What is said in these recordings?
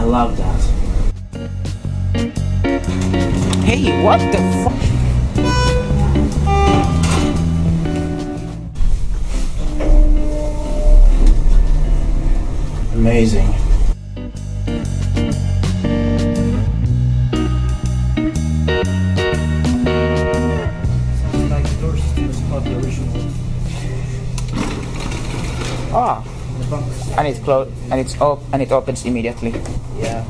Love that. Hey, what the fuck? Amazing. Sounds like the door system is not the original. Ah, The bunkers. and it's closed, and it opens immediately. Yeah.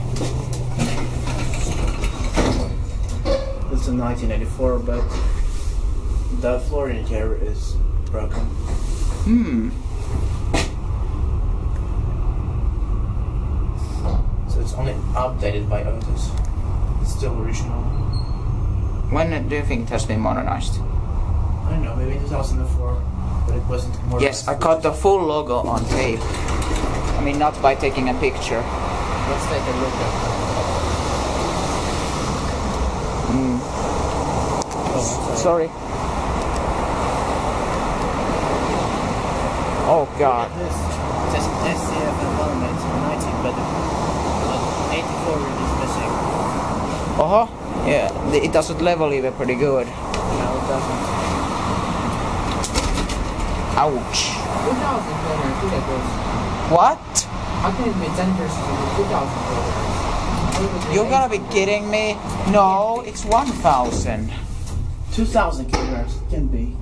It's a 1984, but the floor in here is broken. Hmm. So it's only updated by Otis. It's still original. When do you think it has been modernized? I don't know, maybe 2004, but it wasn't more. Yes, I caught the full logo on tape. I mean, not by taking a picture. Let's take a look at that. Oh, Sorry. Oh God. This says SCF and Valmet 19, but 84 is missing. Uh-huh. Yeah, it doesn't level even pretty good. No, it doesn't. Ouch. 2,000 kronor Itäkeskus. What? How can it be 10% of 2,000 kronor? You're gonna be kidding me? No, it's 1,000. 2,000 kilograms, it can be.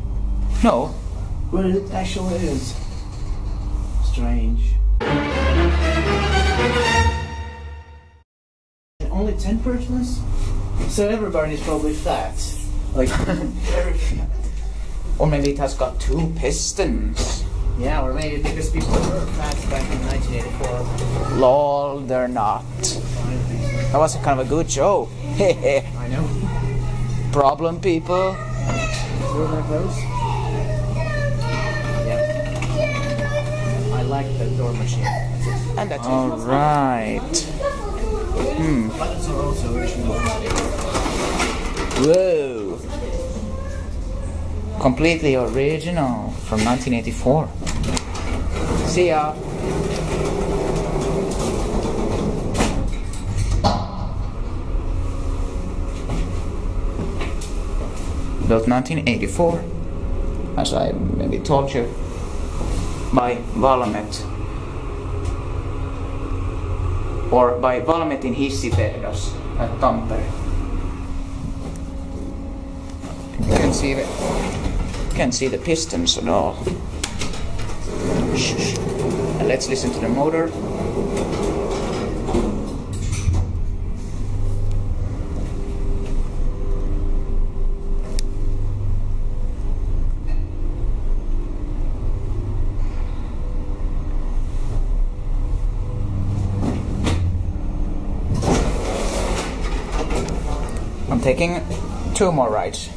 No. But it actually is. Strange. Only 10 persons? So everybody's probably fat. Like, very fat. Or maybe it has got 2 pistons. Yeah, or maybe because people were fat back in 1984. Lol, they're not. I think so. That was a kind of a good joke. Hehe. I know. Problem, people. Were there those? Yeah. I like the door machine. And that's all right. Hmm. Buttons are also original. Whoa. Completely original from 1984. See ya. Built 1984, as I maybe told you, by Valmet. Or by Valmet in Hissi at Tampere. You can't see the pistons at all. Shh. And let's listen to the motor. I'm taking 2 more rides.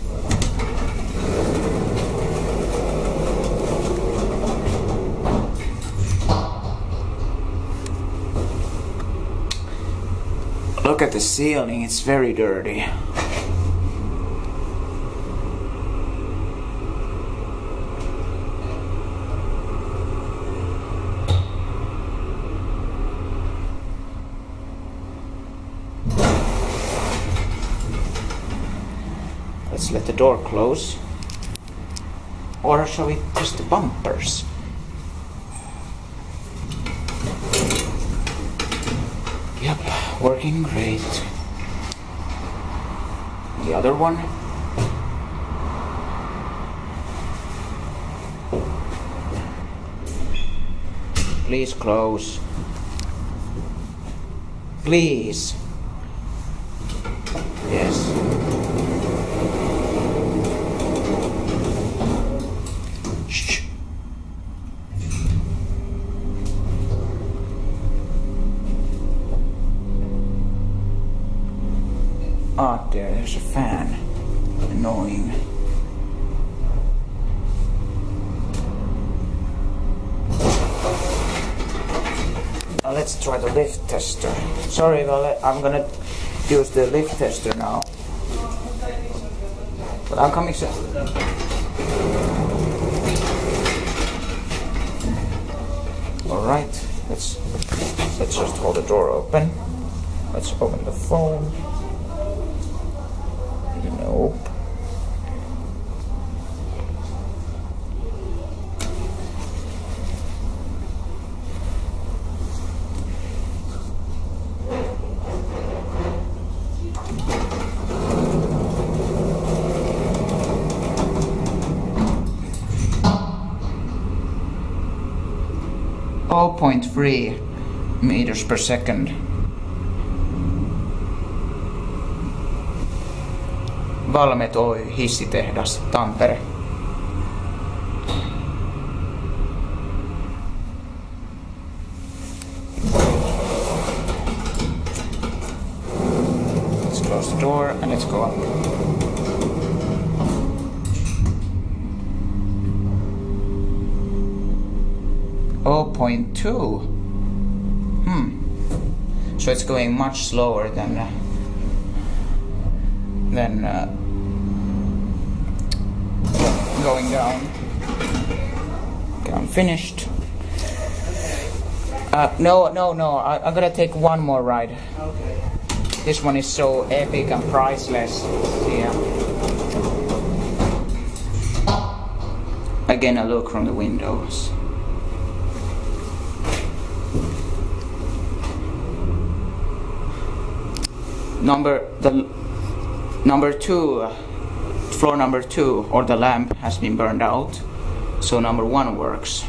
Look at the ceiling, it's very dirty. Let's let the door close. Or shall we just the bumpers? Yep, working great. The other one. Please close. Please. Yes. Ah, there's a fan. Annoying. Let's try the lift tester. Sorry, Valmet, I'm gonna use the lift tester now. But I'm coming soon. Alright, let's just hold the door open. Let's open the phone. Nope. Oh, 0.3 meters per second. Valmet Oy, hissitehdas, Tampere. Let's close the door and let's go up. Oh, 0.2. So it's going much slower than going down. Okay, I'm finished. No. I'm gonna take one more ride. Okay. This one is so epic and priceless. Yeah. Again, a look from the windows. Floor number 2, or the lamp has been burned out, so number 1 works.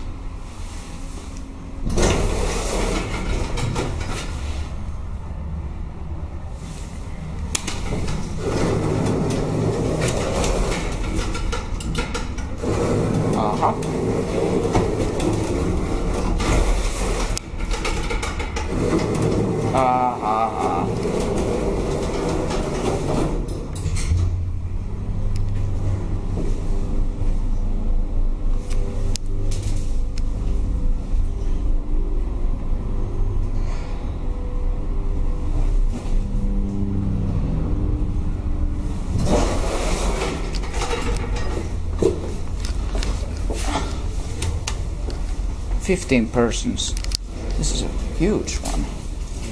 Uh-huh. 15 persons. This is a huge one.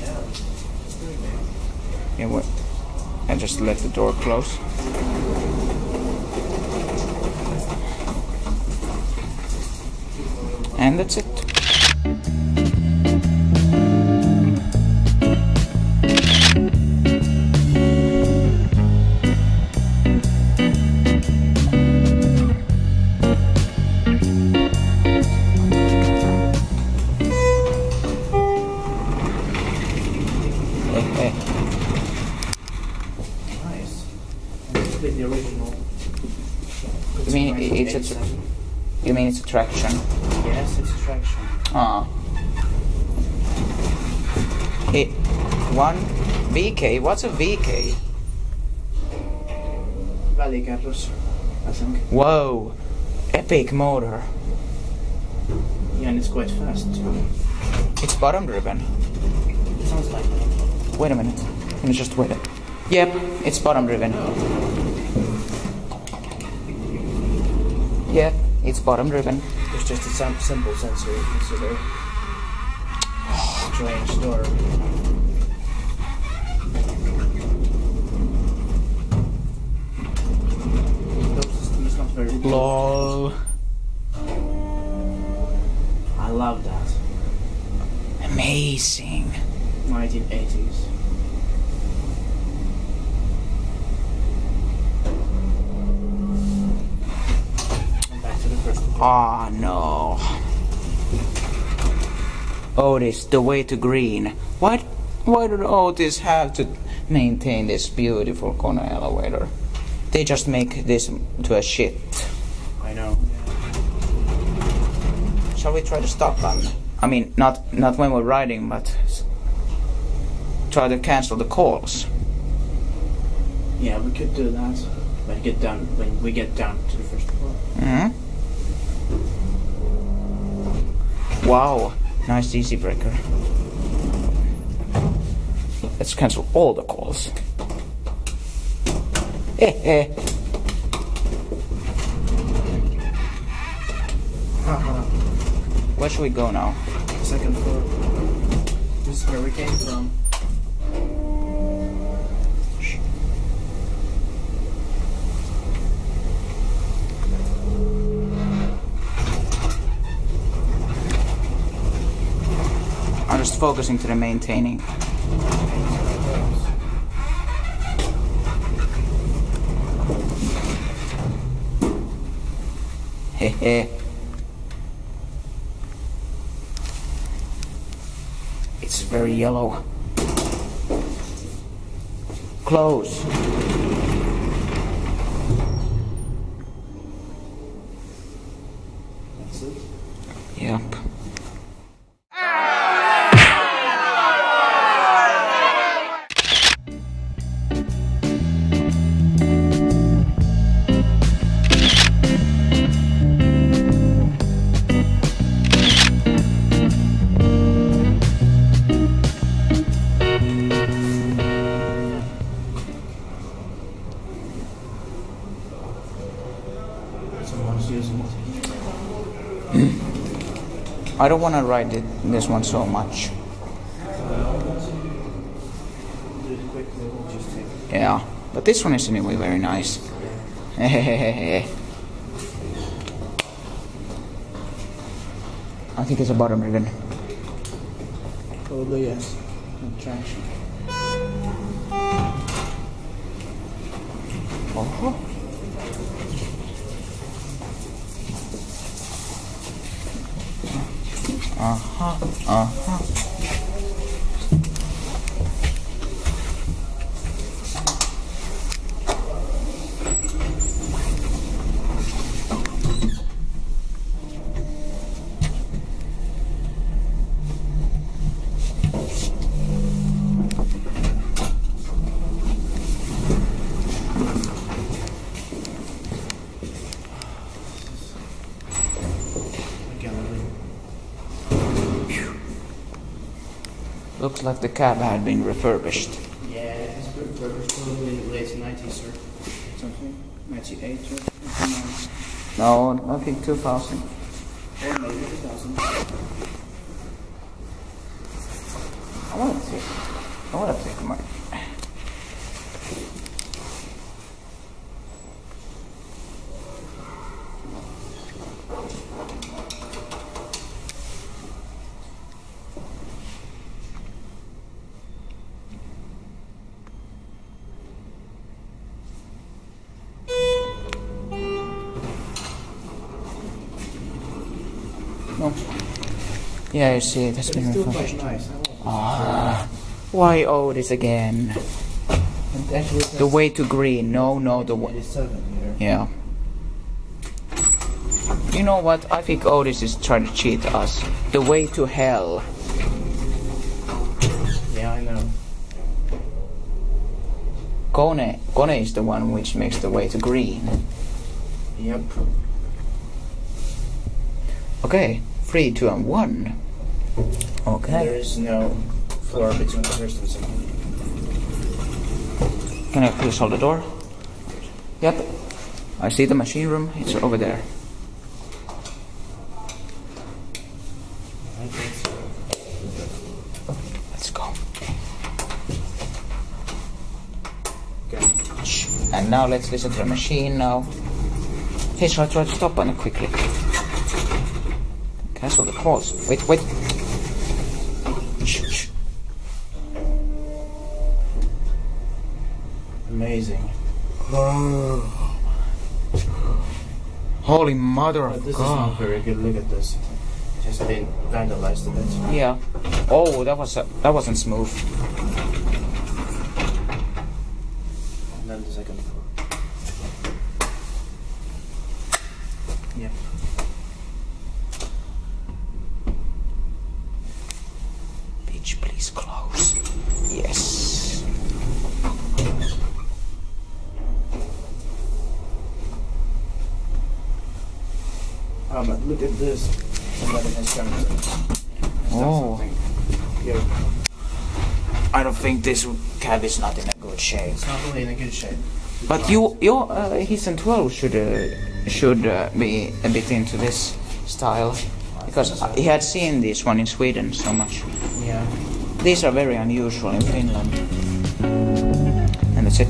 Yeah. It's pretty big. Yeah, what? I just let the door close. And that's it. The original. You mean it's a traction? Yes, it's a traction. Ah. One VK. What's a VK? Välikerros, I think. Whoa, epic motor. Yeah, and it's quite fast too. It's bottom driven. It sounds like that. Wait a minute. Let me just wait. Yep, it's bottom driven. Yep, it's bottom driven. It's just a simple sensor you consider. Strange door. The system is not very good. LOL. I love that. Amazing. 1980s. Ah, no. Otis, the way to green. Why did Otis have to maintain this beautiful KONE elevator? They just make this to a shit. I know. Shall we try to stop them? I mean, not when we're riding, but try to cancel the calls. Yeah, we could do that. When we get down to the first floor. Mm-hmm. Wow, nice easy breaker. Let's cancel all the calls. Where should we go now? Second floor. This is where we came from. I'm just focusing to the maintaining. Hehe. It's very yellow. Close. That's it. Yep. Someone's using it. I don't want to ride this one so much. Do it quickly, we'll just take it. Yeah, but this one is anyway very nice. I think it's a bottom-driven. Probably yes. Traction. Oh. Looks like the cab had been refurbished. Yeah, it's probably late 90s or something. 98 or something. No, I think 2000. Or maybe 2000. I want to take my... No. Yeah, you see, it has been It's still refurbished. quite nice. Why Otis again? And actually it The has way to green. No, the way. 87 here. Yeah. You know what? I think Otis is trying to cheat us. The way to hell. Yeah, I know. KONE is the one which makes the way to green. Yep. Okay, 3, 2, and 1. Okay. There is no floor between the first and second. Can I please hold the door? Yep. I see the machine room. It's over there. Let's go. Okay. And now let's listen to the machine now. Hey, shall I try to stop on it quickly? Cancel the calls. Wait. Shh. Amazing. Holy mother But of this is God. not very good. Look at this. It has been vandalized a bit. Yeah. Oh, that wasn't smooth. And then the second floor. Yep. Bitch, please close. Yes. look at this. Somebody has come to Oh. something here. I don't think this cab is not in a good shape. It's not really in a good shape. But your Hisson 12 should be a bit into this style, because he had seen this one in Sweden so much. Yeah. These are very unusual in Finland. And that's it.